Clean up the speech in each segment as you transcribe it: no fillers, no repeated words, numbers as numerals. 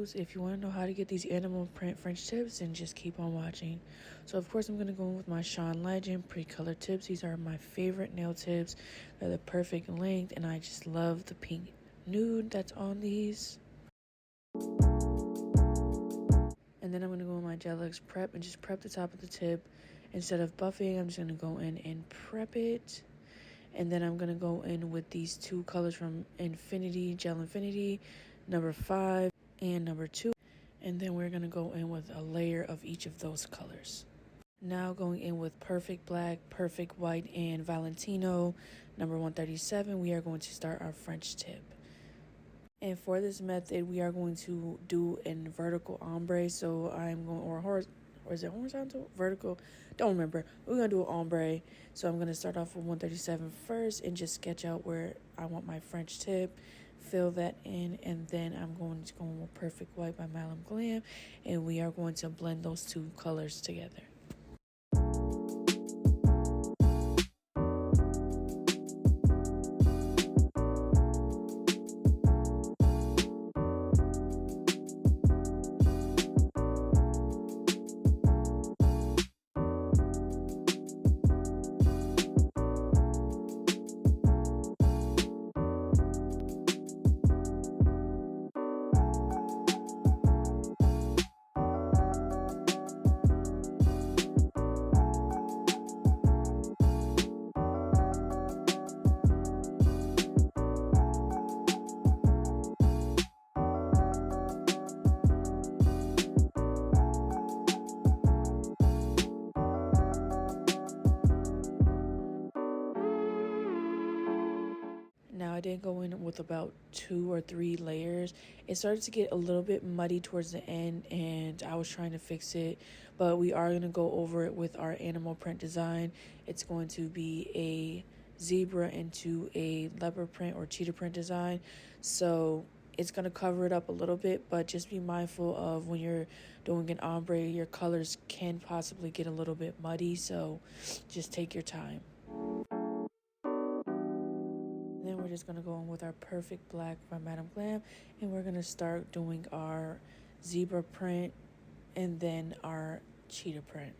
videos. If you want to know how to get these animal print French tips, then just keep on watching. So of course I'm going to go in with my Sean Legend pre-colored tips. These are my favorite nail tips. They're the perfect length, and I just love the pink nude that's on these. And then I'm going to go in my Gel-X Prep and just prep the top of the tip. Instead of buffing, I'm just going to go in and prep it. And then I'm going to go in with these two colors from Infinity, Gel Infinity, number 5 and number 2. And then we're going to go in with a layer of each of those colors. Now going in with Perfect Black, Perfect White, and Valentino, number 137, we are going to start our French tip. And for this method, we are going to do in vertical ombre. So I'm going, or is it horizontal? Vertical? Don't remember. We're going to do an ombre. So I'm going to start off with 137 first and just sketch out where I want my French tip. Fill that in, and then I'm going to go with Perfect White by Malum Glam. And we are going to blend those two colors together. Now I did go in with about 2 or 3 layers. It started to get a little bit muddy towards the end, and I was trying to fix it, but we are going to go over it with our animal print design. It's going to be a zebra into a leopard print or cheetah print design. So it's going to cover it up a little bit, but just be mindful of when you're doing an ombre, your colors can possibly get a little bit muddy, so just take your time. Then we're just going to go in with our Perfect Black by Madam Glam, and we're going to start doing our zebra print and then our cheetah print.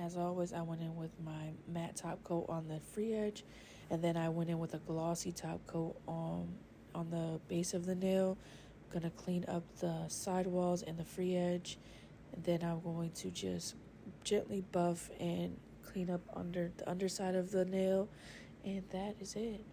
As always, I went in with my matte top coat on the free edge, and then I went in with a glossy top coat on the base of the nail. I'm going to clean up the sidewalls and the free edge, and then I'm going to just gently buff and clean up under the underside of the nail, and that is it.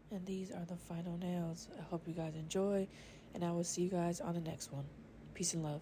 And these are the final nails. I hope you guys enjoy, and I will see you guys on the next one. Peace and love.